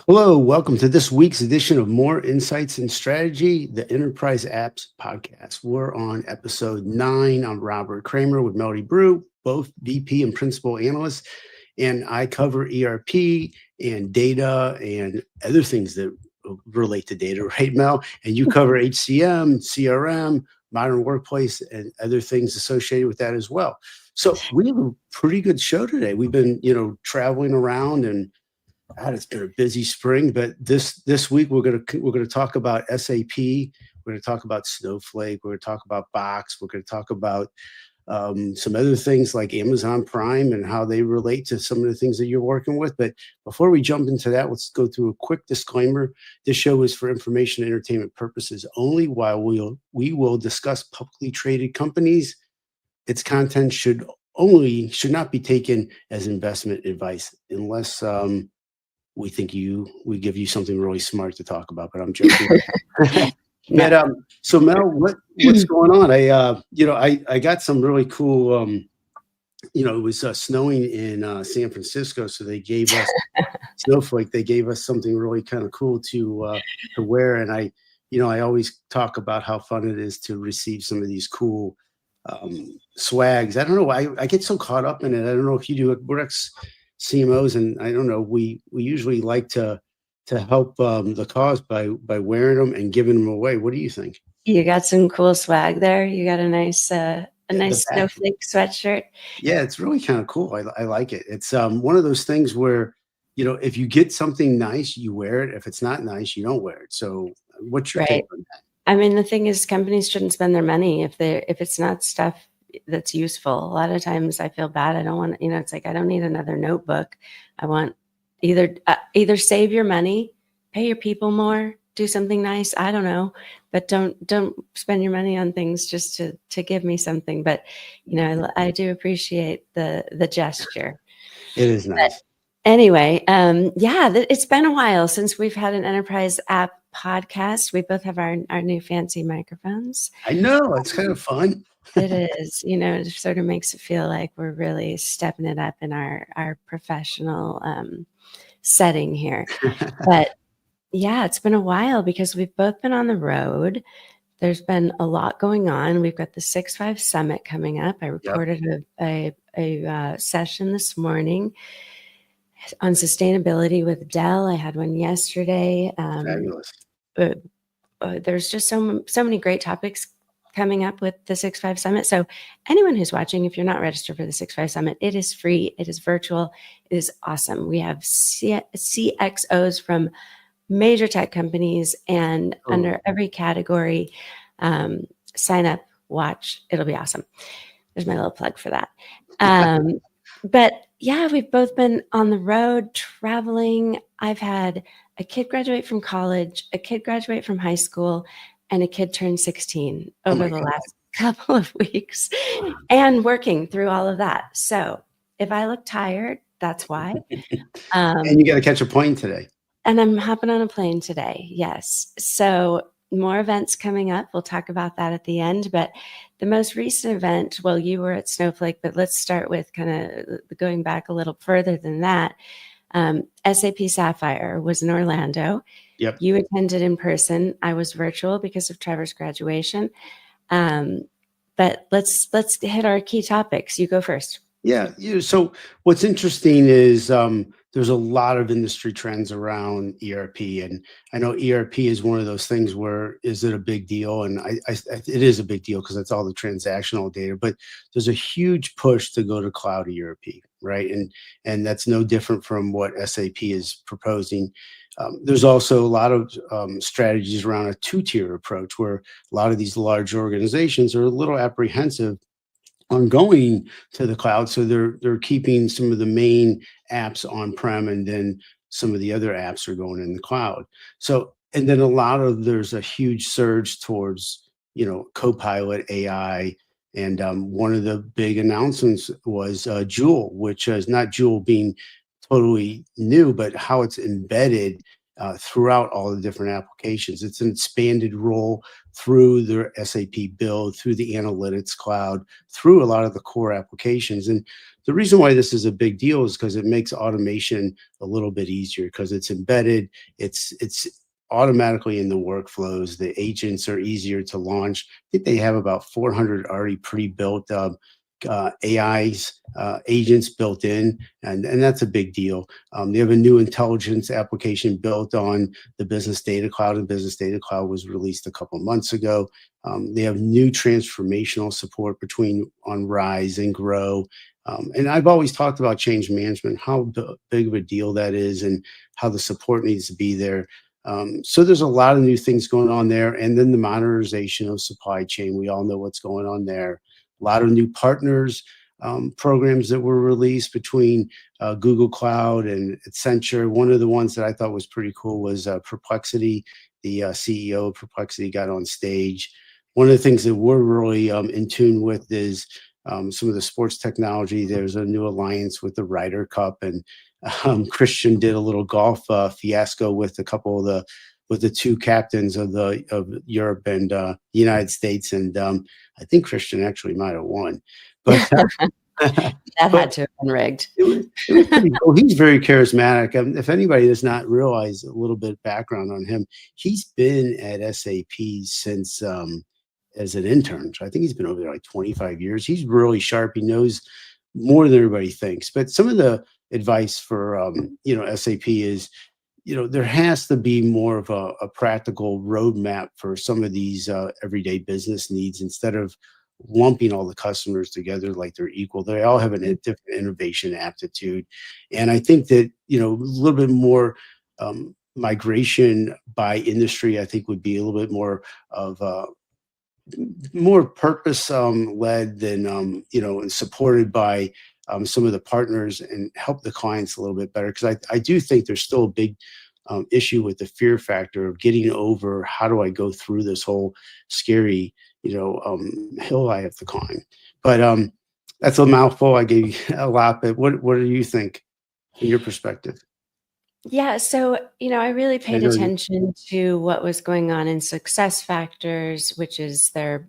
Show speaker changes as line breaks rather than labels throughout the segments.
Hello, welcome to this week's edition of More Insights and Strategy, the Enterprise Apps Podcast. We're on episode 9. I'm Robert Kramer with Melody Brew, both VP and Principal Analysts, and I cover ERP and data and other things that relate to data, right, Mel? And you cover HCM, CRM, modern workplace, and other things associated with that as well. So we have a pretty good show today. We've been, traveling around and God, it's been a busy spring, but this week we're gonna talk about SAP. We're gonna talk about Snowflake. We're gonna talk about Box. We're gonna talk about some other things like Amazon Prime and how they relate to some of the things that you're working with. But before we jump into that, let's go through a quick disclaimer. This show is for information and entertainment purposes only. While we will discuss publicly traded companies, its content should not be taken as investment advice unless we we give you something really smart to talk about, but I'm joking. But so Mel, what's going on? I got some really cool. It was snowing in San Francisco, so they gave us Snowflake. They gave us something really kind of cool to wear, and I always talk about how fun it is to receive some of these cool swags. I don't know. I get so caught up in it. I don't know if you do. We're CMOs, and I don't know, we usually like to help the cause by wearing them and giving them away. What do you think?
You got some cool swag there. You got a nice Snowflake sweatshirt.
Yeah, it's really kind of cool. I like it. It's one of those things where, if you get something nice, you wear it. If it's not nice, you don't wear it. So what's your take on that?
I mean, the thing is, companies shouldn't spend their money if it's not stuff that's useful. A lot of times I feel bad. I don't want, it's like, I don't need another notebook. I want either save your money, pay your people more, do something nice. I don't know, but don't spend your money on things just to give me something. But, I do appreciate the gesture.
It is nice.
But anyway, it's been a while since we've had an enterprise app podcast. We both have our new fancy microphones.
I know, it's kind of fun.
It is, it sort of makes it feel like we're really stepping it up in our professional setting here. But yeah, it's been a while because we've both been on the road. There's been a lot going on. We've got the 6.5 Summit coming up. I recorded a session this morning on sustainability with Dell. I had one yesterday.
Fabulous.
There's just so many great topics coming up with the 6.5 Summit. So anyone who's watching, if you're not registered for the 6.5 Summit, it is free. It is virtual. It is awesome. We have CXOs from major tech companies and under every category. Sign up, watch. It'll be awesome. There's my little plug for that. But yeah, we've both been on the road traveling. I've had a kid graduate from college, a kid graduate from high school, and a kid turned 16 over the last couple of weeks and working through all of that. So if I look tired, that's why.
And you got to catch a plane today.
And I'm hopping on a plane today. Yes. So more events coming up. We'll talk about that at the end. But the most recent event, well, you were at Snowflake, but let's start with kind of going back a little further than that. SAP Sapphire was in Orlando.
Yep.
You attended in person. I was virtual because of Trevor's graduation. But let's hit our key topics. You go first.
Yeah. So what's interesting is there's a lot of industry trends around ERP, and I know ERP is one of those things where is it a big deal? And it is a big deal because that's all the transactional data. But there's a huge push to go to cloud ERP, right? And that's no different from what SAP is proposing. There's also a lot of strategies around a two-tier approach where a lot of these large organizations are a little apprehensive on going to the cloud. So they're keeping some of the main apps on-prem, and then some of the other apps are going in the cloud. So, and then there's a huge surge towards, Copilot AI. And one of the big announcements was Joule, which is not Joule being totally new, but how it's embedded throughout all the different applications. It's an expanded role through the SAP build, through the analytics cloud, through a lot of the core applications. And the reason why this is a big deal is because it makes automation a little bit easier because it's embedded, it's automatically in the workflows. The agents are easier to launch. I think they have about 400 already pre-built AIs, agents built in, and that's a big deal. They have a new intelligence application built on the Business Data Cloud, and Business Data Cloud was released a couple of months ago. They have new transformational support on Rise and Grow. And I've always talked about change management, how big of a deal that is, and how the support needs to be there. So there's a lot of new things going on there. And then the modernization of supply chain. We all know what's going on there. A lot of new partners, programs that were released between Google Cloud and Accenture. One of the ones that I thought was pretty cool was Perplexity. The CEO of Perplexity got on stage. One of the things that we're really in tune with is some of the sports technology. There's a new alliance with the Ryder Cup, and Christian did a little golf fiasco with a couple of the two captains of Europe and the United States, and I think Christian actually might have won, but
That had to have been rigged.
it was pretty cool. He's very charismatic. If anybody does not realize a little bit of background on him, he's been at SAP since as an intern. So I think he's been over there like 25 years. He's really sharp. He knows more than everybody thinks. But some of the advice for SAP is, there has to be more of a practical roadmap for some of these everyday business needs, instead of lumping all the customers together like they're equal. They all have a different innovation aptitude. And I think that, a little bit more migration by industry, I think, would be a little bit more of more purpose led than, and supported by some of the partners, and help the clients a little bit better. Because I do think there's still a big issue with the fear factor of getting over, how do I go through this whole scary, hill I have to climb. But that's a mouthful. I gave you a lot, but what do you think from your perspective?
Yeah, so I really paid attention to what was going on in SuccessFactors, which is their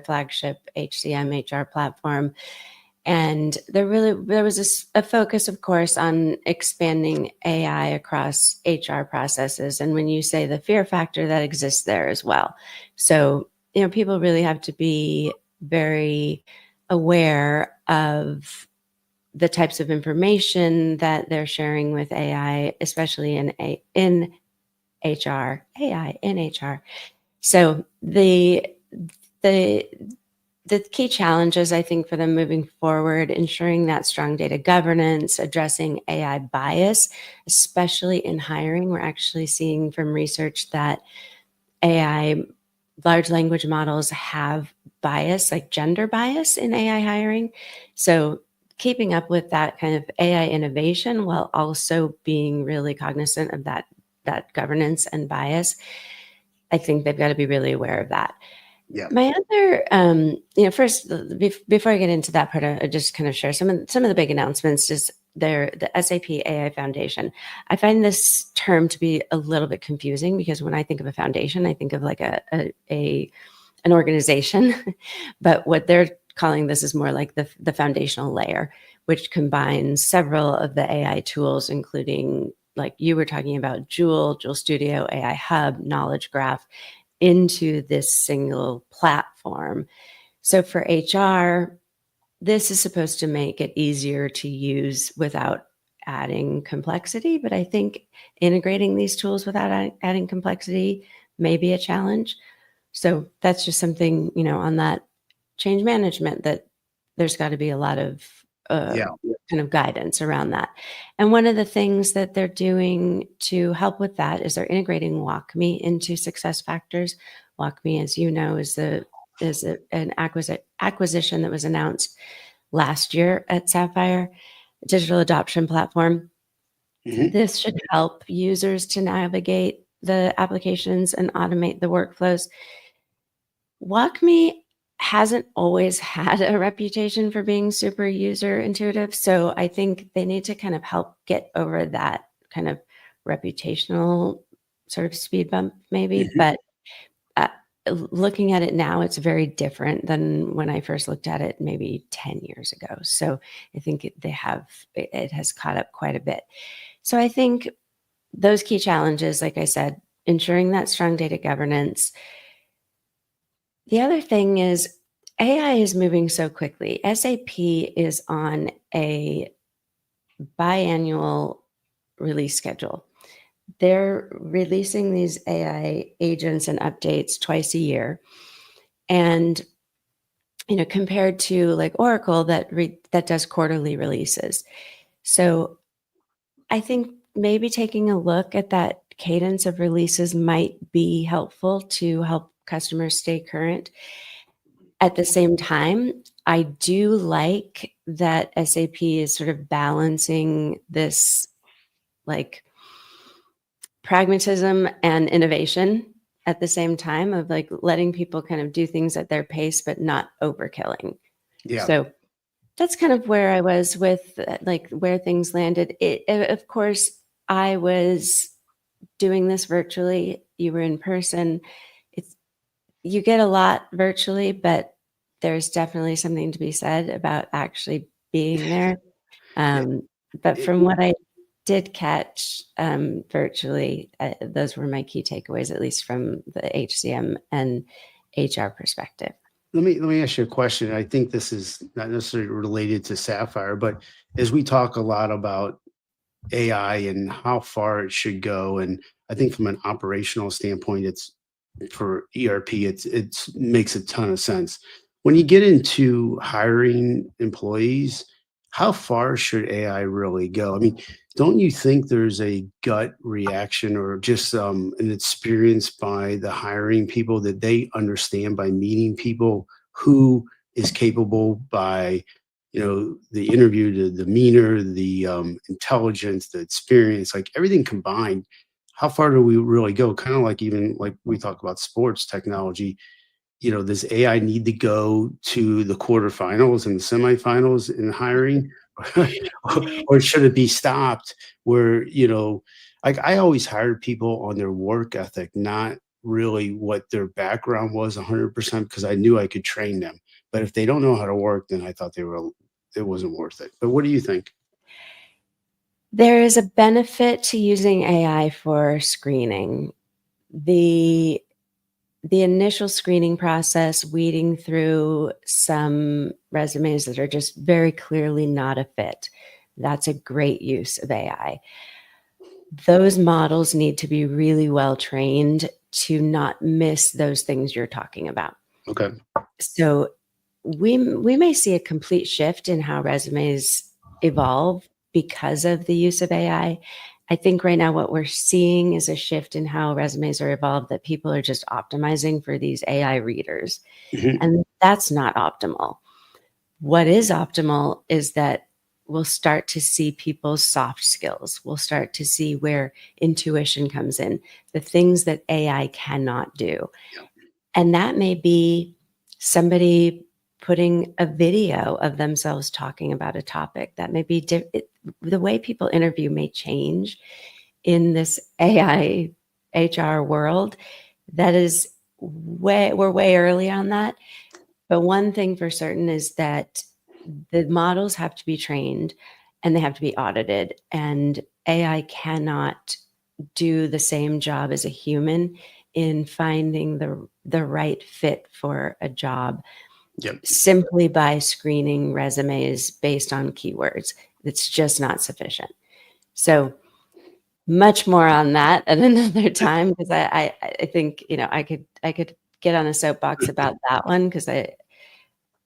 flagship HCM HR platform. And there was a focus, of course, on expanding AI across HR processes. And when you say the fear factor, that exists there as well. So, people really have to be very aware of the types of information that they're sharing with AI, especially in HR, AI in HR. So the key challenges, I think, for them moving forward, ensuring that strong data governance, addressing AI bias, especially in hiring. We're actually seeing from research that AI large language models have bias, like gender bias in AI hiring. So keeping up with that kind of AI innovation while also being really cognizant of that governance and bias, I think they've got to be really aware of that.
Yeah.
My other, first, before I get into that part, I just kind of share some of the big announcements. Is the SAP AI Foundation. I find this term to be a little bit confusing, because when I think of a foundation, I think of like an organization, but what they're calling this is more like the foundational layer, which combines several of the AI tools, including, like you were talking about, Joule Studio, AI Hub, Knowledge Graph, into this single platform. So for HR, this is supposed to make it easier to use without adding complexity. But I think integrating these tools without adding complexity may be a challenge. So that's just something, on that change management, that there's got to be a lot of kind of guidance around that. And one of the things that they're doing to help with that is they're integrating WalkMe into SuccessFactors. WalkMe, as you know, is an acquisition that was announced last year at Sapphire, digital adoption platform.
Mhm.
This should help users to navigate the applications and automate the workflows. WalkMe hasn't always had a reputation for being super user intuitive. So I think they need to kind of help get over that kind of reputational sort of speed bump maybe, but uh, looking at it now, it's very different than when I first looked at it maybe 10 years ago. So I think it has caught up quite a bit. So I think those key challenges, like I said, ensuring that strong data governance. The other thing is AI is moving so quickly. SAP is on a biannual release schedule. They're releasing these AI agents and updates twice a year. And compared to like Oracle that does quarterly releases. So I think maybe taking a look at that cadence of releases might be helpful to help customers stay current. At the same time, I do like that SAP is sort of balancing this like pragmatism and innovation at the same time of like letting people kind of do things at their pace, but not overkilling.
Yeah.
So that's kind of where I was with like where things landed. Of course, I was doing this virtually. You were in person. You get a lot virtually, but there's definitely something to be said about actually being there. But from what I did catch virtually, those were my key takeaways, at least from the HCM and HR perspective.
Let me ask you a question. I think this is not necessarily related to Sapphire, but as we talk a lot about AI and how far it should go, and I think from an operational standpoint, it's for ERP, it makes a ton of sense. When you get into hiring employees, how far should AI really go? I mean, don't you think there's a gut reaction or just an experience by the hiring people that they understand by meeting people who is capable by the interview, the demeanor, the intelligence, the experience, like everything combined? How far do we really go? Kind of like even like we talk about sports technology, does AI need to go to the quarterfinals and the semifinals in hiring? Or should it be stopped where, like I always hired people on their work ethic, not really what their background was 100% because I knew I could train them. But if they don't know how to work, then I thought it wasn't worth it. But what do you think?
There is a benefit to using AI for screening. The initial screening process, weeding through some resumes that are just very clearly not a fit. That's a great use of AI. Those models need to be really well trained to not miss those things you're talking about.
Okay.
So we may see a complete shift in how resumes evolve because of the use of AI. I think right now what we're seeing is a shift in how resumes are evolved, that people are just optimizing for these AI readers.
Mhm.
And that's not optimal. What is optimal is that we'll start to see people's soft skills. We'll start to see where intuition comes in, the things that AI cannot do.
Yep.
And that may be somebody putting a video of themselves talking about a topic. That may be the way people interview may change in this AI HR world. That is we're way early on that. But one thing for certain is that the models have to be trained and they have to be audited, and AI cannot do the same job as a human in finding the right fit for a job.
Yep.
Simply by screening resumes based on keywords. It's just not sufficient. So much more on that at another time, because I think I could get on a soapbox about that one, because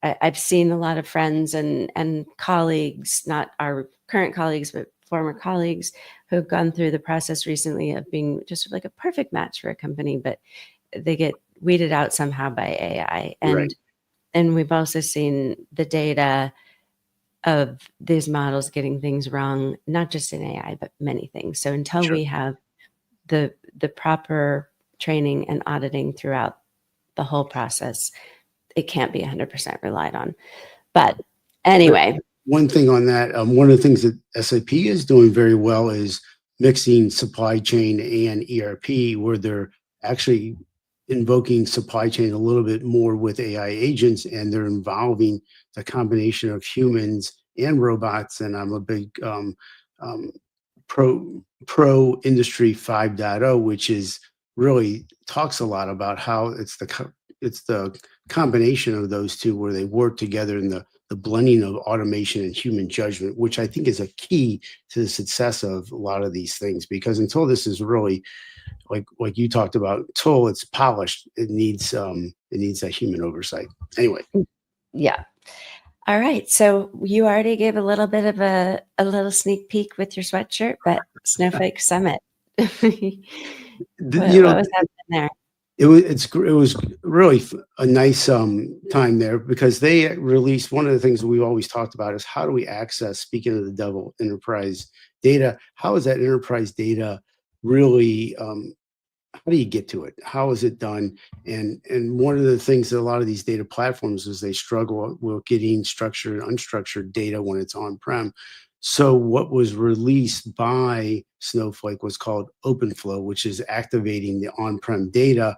I've seen a lot of friends and colleagues, not our current colleagues, but former colleagues, who have gone through the process recently of being just like a perfect match for a company, but they get weeded out somehow by AI.
Right.
And we've also seen the data of these models getting things wrong, not just in AI, but many things. So until
Sure.
we have the proper training and auditing throughout the whole process, it can't be 100% relied on. But anyway.
One thing on that, one of the things that SAP is doing very well is mixing supply chain and ERP, where they're actually invoking supply chain a little bit more with AI agents, and they're involving the combination of humans and robots. And I'm a big um, pro industry 5.0, which is really talks a lot about how it's the combination of those two where they work together in the blending of automation and human judgment, which I think is a key to the success of a lot of these things. Because until this is really like you talked about, until it's polished, it needs that human oversight. Anyway,
Yeah. All right. So you already gave a little bit of a little sneak peek with your sweatshirt, but Snowflake Summit. What,
you
what
know,
was happening there?
it was really a nice time there, because they released one of the things that we've always talked about is how do we access, speaking of the devil, enterprise data, how is that enterprise data really how do you get to it? How is it done? And one of the things that a lot of these data platforms is they struggle with getting structured and unstructured data when it's on-prem. So what was released by Snowflake was called OpenFlow, which is activating the on-prem data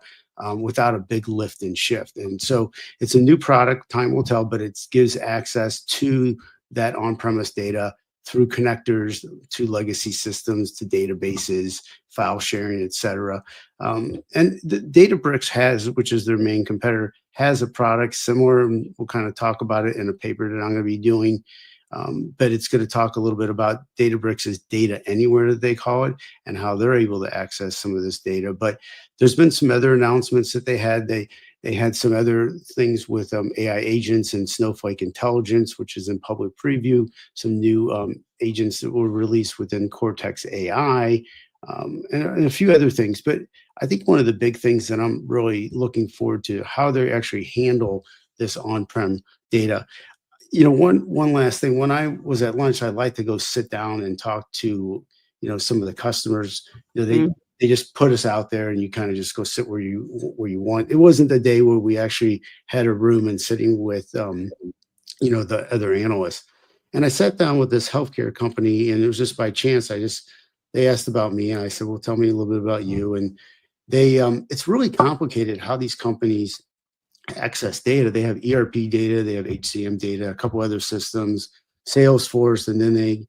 without a big lift and shift. And so it's a new product, time will tell, but it gives access to that on-premise data through connectors to legacy systems, to databases, file sharing, et cetera. And the Databricks has, which is their main competitor, has a product similar. And we'll kind of talk about it in a paper that I'm going to be doing. But it's going to talk a little bit about Databricks' data anywhere that they call it, and how they're able to access some of this data. But there's been some other announcements that they had. They had some other things with AI agents and Snowflake Intelligence, which is in public preview. Some new agents that were released within Cortex AI, and a few other things. But I think one of the big things that I'm really looking forward to, how they actually handle this on-prem data. One last thing. When I was at lunch, I like to go sit down and talk to, some of the customers. They just put us out there, and you kind of just go sit where you want. It wasn't the day where we actually had a room and sitting with, the other analysts. And I sat down with this healthcare company, and it was just by chance. They asked about me, and I said, "Well, tell me a little bit about you." And it's really complicated how these companies access data. They have ERP data, they have HCM data, a couple other systems, Salesforce, and then they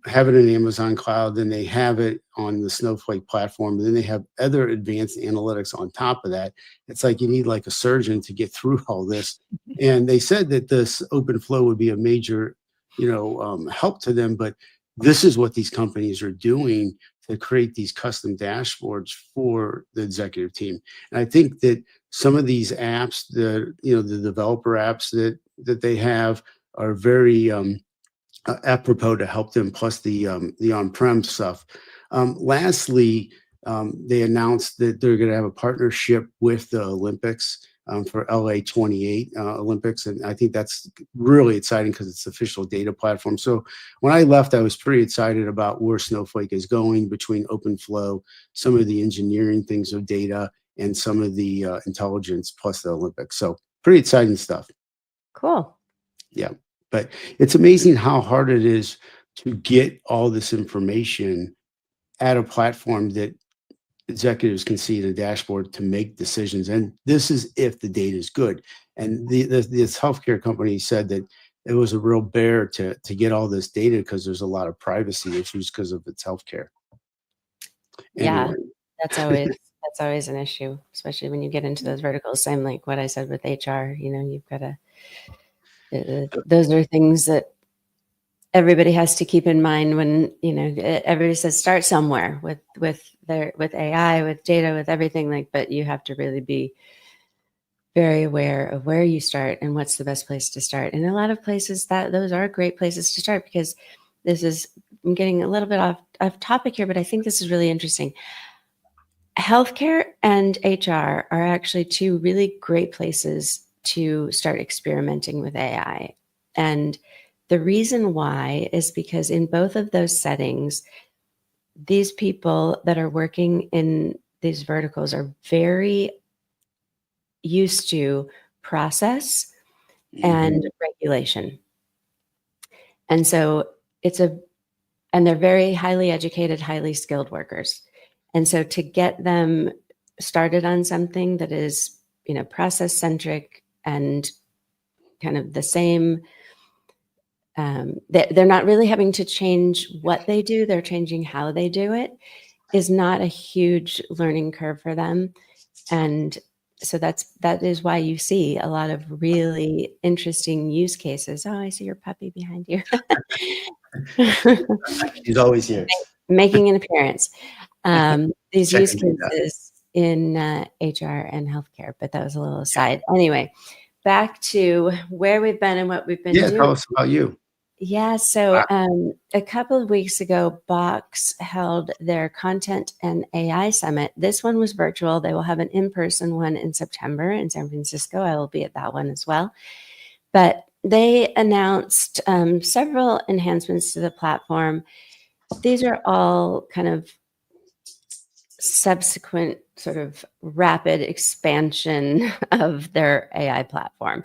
have it in Amazon Cloud, then they have it on the Snowflake platform, and then they have other advanced analytics on top of that. It's like you need like a surgeon to get through all this. And they said that this open flow would be a major, help to them. But this is what these companies are doing to create these custom dashboards for the executive team. And I think that some of these apps, the developer apps that they have are very apropos to help them, plus the on-prem stuff. Lastly, they announced that they're going to have a partnership with the Olympics for LA 28 Olympics. And I think that's really exciting because it's official data platform. So when I left, I was pretty excited about where Snowflake is going between OpenFlow, some of the engineering things of data, and some of the intelligence, plus the Olympics. So pretty exciting stuff.
Cool.
Yeah. But it's amazing how hard it is to get all this information at a platform that executives can see in a dashboard to make decisions. And this is if the data is good. And this healthcare company said that it was a real bear to get all this data because there's a lot of privacy issues because of its healthcare.
Yeah,
Anyway.
that's always an issue, especially when you get into those verticals. Same like what I said with HR. You've got to. Those are things that everybody has to keep in mind when everybody says start somewhere with AI, with data, with everything but you have to really be very aware of where you start and what's the best place to start. And a lot of places those are great places to start, because I'm getting a little bit off topic here, but I think this is really interesting. Healthcare and HR are actually two really great places to start experimenting with AI. And the reason why is because in both of those settings, these people that are working in these verticals are very used to process and regulation. And so it's a and they're very highly educated, highly skilled workers. And so to get them started on something that is, process centric and kind of the same, they're not really having to change what they do, they're changing how they do it, is not a huge learning curve for them. And so that is why you see a lot of really interesting use cases. Oh, I see your puppy behind you.
He's always here.
Making an appearance. These use
Checking
cases in HR and healthcare, but that was a little aside. Anyway, back to where we've been and what we've been doing.
Tell us about you.
Yeah, so a couple of weeks ago, Box held their Content and AI Summit. This one was virtual. They will have an in-person one in September in San Francisco. I will be at that one as well. But they announced several enhancements to the platform. These are all kind of subsequent sort of rapid expansion of their AI platform.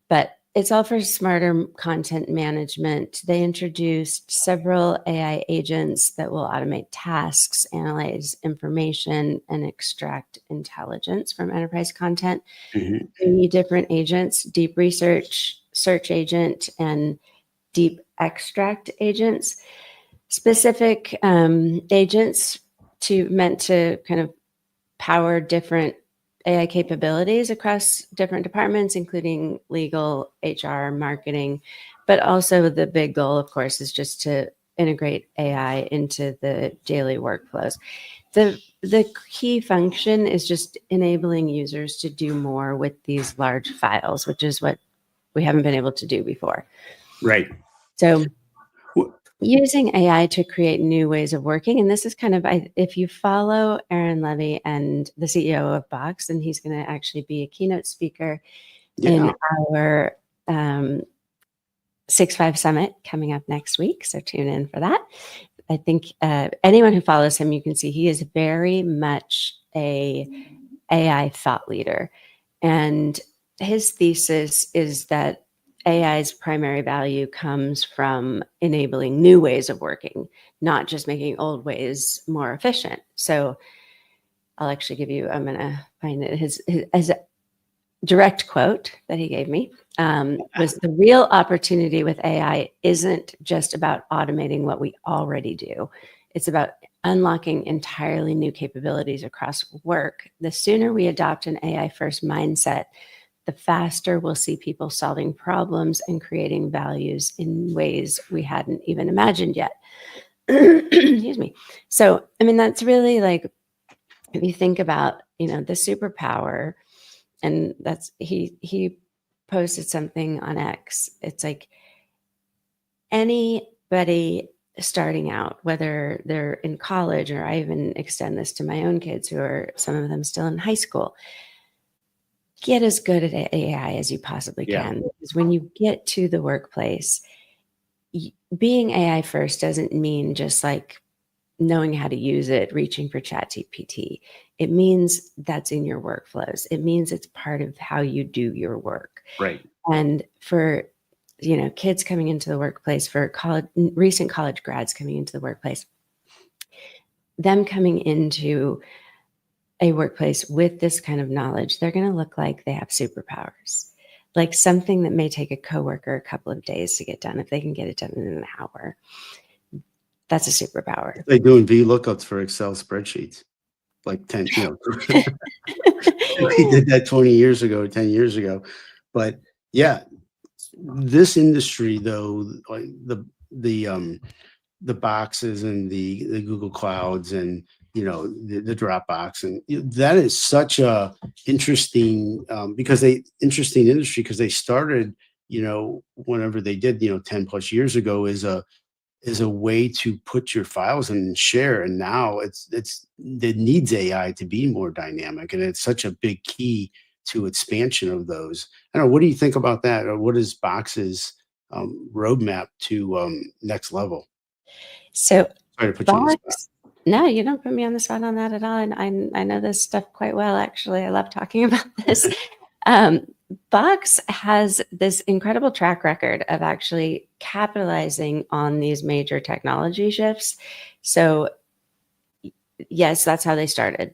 But it's all for smarter content management. They introduced several AI agents that will automate tasks, analyze information, and extract intelligence from enterprise content. 3 different agents: deep research, search agent, and deep extract agents. Specific agents meant to kind of power different AI capabilities across different departments, including legal, HR, marketing, but also the big goal, of course, is just to integrate AI into the daily workflows. The key function is just enabling users to do more with these large files, which is what we haven't been able to do before.
Right.
So using AI to create new ways of working. And this is kind of, if you follow Aaron Levy and the CEO of Box, and he's going to actually be a keynote speaker in our 6.5 Summit coming up next week. So tune in for that. I think anyone who follows him, you can see he is very much a AI thought leader. And his thesis is that AI's primary value comes from enabling new ways of working, not just making old ways more efficient. So I'll actually give you, I'm going to find it, his as a direct quote that he gave me was, the real opportunity with AI isn't just about automating what we already do. It's about unlocking entirely new capabilities across work. The sooner we adopt an AI first mindset, the faster we'll see people solving problems and creating values in ways we hadn't even imagined yet. Excuse me. So, I mean, that's really like, if you think about, the superpower, and that's, he posted something on X. It's like anybody starting out, whether they're in college, or I even extend this to my own kids who are, some of them still in high school, get as good at AI as you possibly can. Because when you get to the workplace, being AI first doesn't mean just like knowing how to use it, reaching for ChatGPT. It means that's in your workflows. It means it's part of how you do your work.
Right.
And for, kids coming into the workplace, for recent college grads coming into the workplace, them coming into a workplace with this kind of knowledge, they're going to look like they have superpowers, like something that may take a coworker a couple of days to get done. If they can get it done in an hour, that's a superpower.
They're doing VLOOKUPs for Excel spreadsheets, like 10, we did that 20 years ago, 10 years ago. But yeah, this industry though, like the boxes and the Google Clouds and the Dropbox, and that is such a interesting interesting industry, because they started whenever they did 10 plus years ago as a way to put your files in and share, and now it needs AI to be more dynamic, and it's such a big key to expansion of those. I don't know, what do you think about that, or what is Box's roadmap to next level?
So
sorry to put you on the spot.
No, you don't put me on the spot on that at all. And I know this stuff quite well, actually. I love talking about this. Box has this incredible track record of actually capitalizing on these major technology shifts. So yes, that's how they started.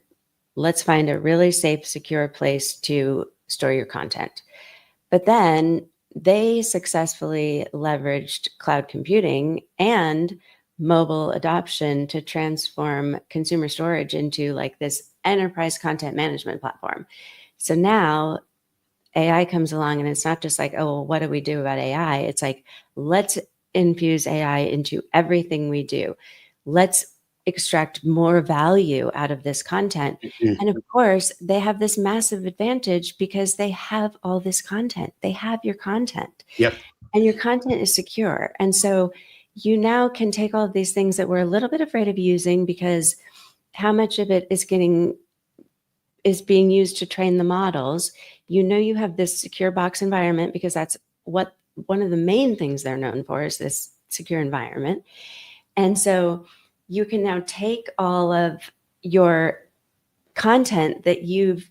Let's find a really safe, secure place to store your content. But then they successfully leveraged cloud computing and mobile adoption to transform consumer storage into like this enterprise content management platform. So now AI comes along and it's not just like, oh, well, what do we do about AI? It's like, let's infuse AI into everything we do. Let's extract more value out of this content.
Mhm.
And of course, they have this massive advantage because they have all this content. They have your content
Yep.
and your content is secure. And so you now can take all of these things that we're a little bit afraid of using because how much of it is being used to train the models. You have this secure box environment because that's what one of the main things they're known for is this secure environment. And so you can now take all of your content that you've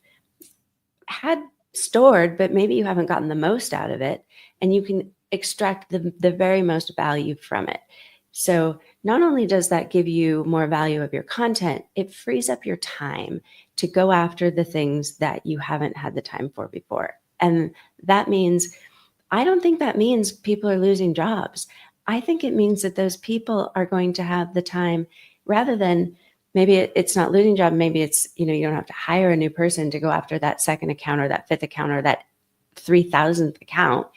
had stored, but maybe you haven't gotten the most out of it, and you can extract the very most value from it. So not only does that give you more value of your content, it frees up your time to go after the things that you haven't had the time for before. And that means, I don't think that means people are losing jobs. I think it means that those people are going to have the time rather than maybe it's not losing job. Maybe it's, you don't have to hire a new person to go after that second account or that fifth account or that 3,000th account.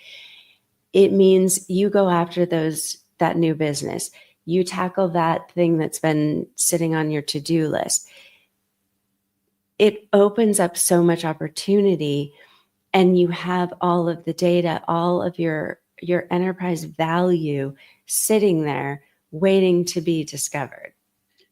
It means you go after that new business. You tackle that thing that's been sitting on your to-do list. It opens up so much opportunity, and you have all of the data, all of your enterprise value sitting there waiting to be discovered.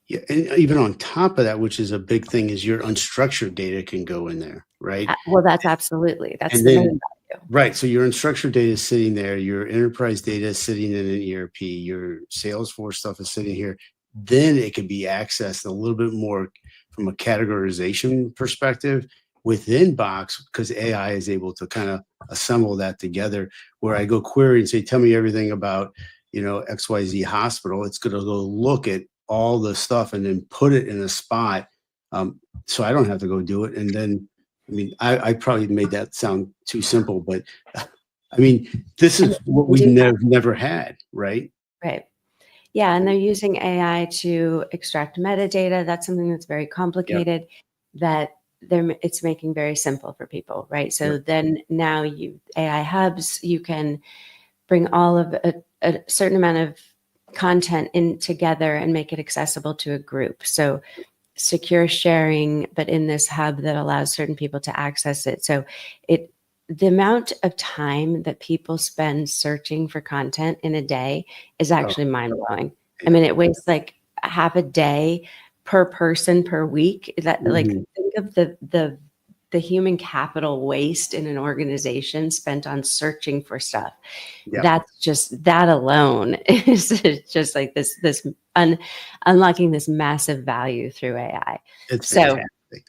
Yeah, and even on top of that, which is a big thing, is your unstructured data can go in there, right?
Well, that's that's
And
the
then,
main value.
right, so your unstructured data is sitting there, your enterprise data is sitting in an ERP, your Salesforce stuff is sitting here. Then it could be accessed a little bit more from a categorization perspective within Box because AI is able to kind of assemble that together. Where I go query and say, tell me everything about, XYZ hospital, it's going to go look at all the stuff and then put it in a spot. So I don't have to go do it. And then, I mean, I probably made that sound too simple, but I mean, this
And
is what
you
we've
do that,
never had, right?
right? Yeah, and they're using AI to extract metadata. That's something that's very
Yep.
complicated that it's making very simple for people, right?
Yep.
So then now AI hubs, you can bring all of a certain amount of content in together and make it accessible to a group. So secure sharing, but in this hub that allows certain people to access it. So the amount of time that people spend searching for content in a day is
Oh,
actually mind blowing. I
yeah.
mean, it wastes like half a day per person per week. That like
Mhm.
think of the human capital waste in an organization spent on searching for stuff.
Yep.
That's just that alone is just like this unlocking this massive value through AI.
It's
So
fantastic.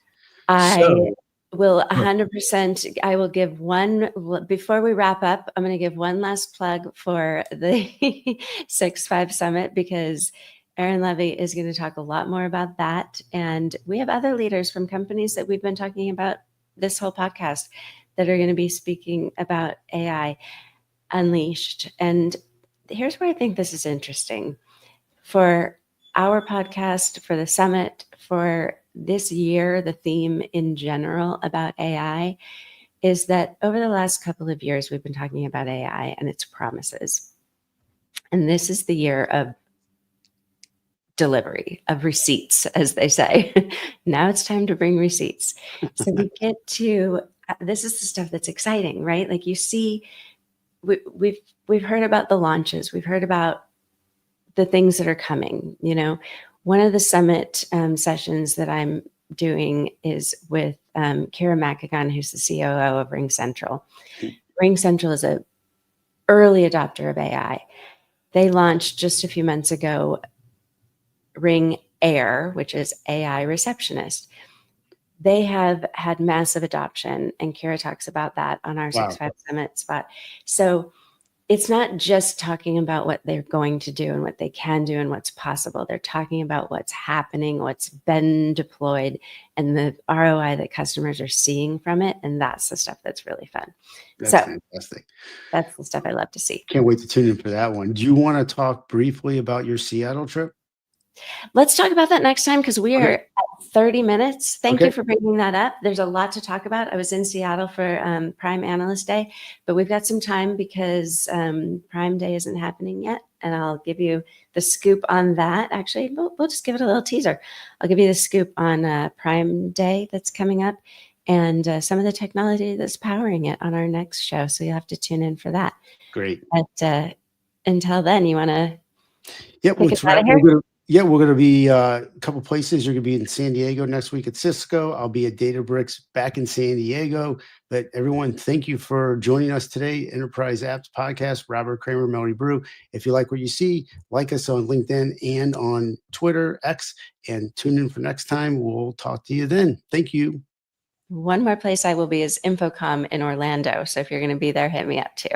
I
So,
will
oh,
100%. I will give one before we wrap up. I'm going to give one last plug for the 6.5 Summit because Erin Levy is going to talk a lot more about that. And we have other leaders from companies that we've been talking about this whole podcast that are going to be speaking about AI Unleashed. And here's where I think this is interesting for our podcast, for the summit, for this year, the theme in general about AI is that over the last couple of years, we've been talking about AI and its promises. And this is the year of delivery, of receipts, as they say. Now it's time to bring receipts. So we get to this is the stuff that's exciting, right? Like you see, we've heard about the launches, we've heard about the things that are coming. One of the summit sessions that I'm doing is with Kira Makagon, who's the COO of Ring Central. Ring Central is an early adopter of AI. They launched just a few months ago Ring Air, which is AI receptionist. they have had massive adoption, and Kira talks about that on our
Wow.
6.5 Summit spot. So it's not just talking about what they're going to do and what they can do and what's possible. They're talking about what's happening, what's been deployed, and the ROI that customers are seeing from it. And that's the stuff that's really fun.
That's
So
fantastic.
that's the stuff I love to see.
Can't wait to tune in for that one. Do you want to talk briefly about your Seattle trip?
Let's talk about that next time, because we are at 30 minutes. Thank you for bringing that up. There's a lot to talk about. I was in Seattle for Prime Analyst Day, but we've got some time because Prime Day isn't happening yet. And I'll give you the scoop on that. Actually, we'll just give it a little teaser. I'll give you the scoop on Prime Day that's coming up and some of the technology that's powering it on our next show. So you'll have to tune in for that.
Great.
But until then, you want to
take
us out of
we're
here?
going to be a couple places. You're going to be in San Diego next week at Cisco. I'll be at Databricks back in San Diego. But everyone, thank you for joining us today. Enterprise Apps Podcast, Robert Kramer, Melody Brew. If you like what you see, like us on LinkedIn and on Twitter, X, and tune in for next time. We'll talk to you then. Thank you.
One more place I will be is InfoComm in Orlando. So if you're going to be there, hit me up too.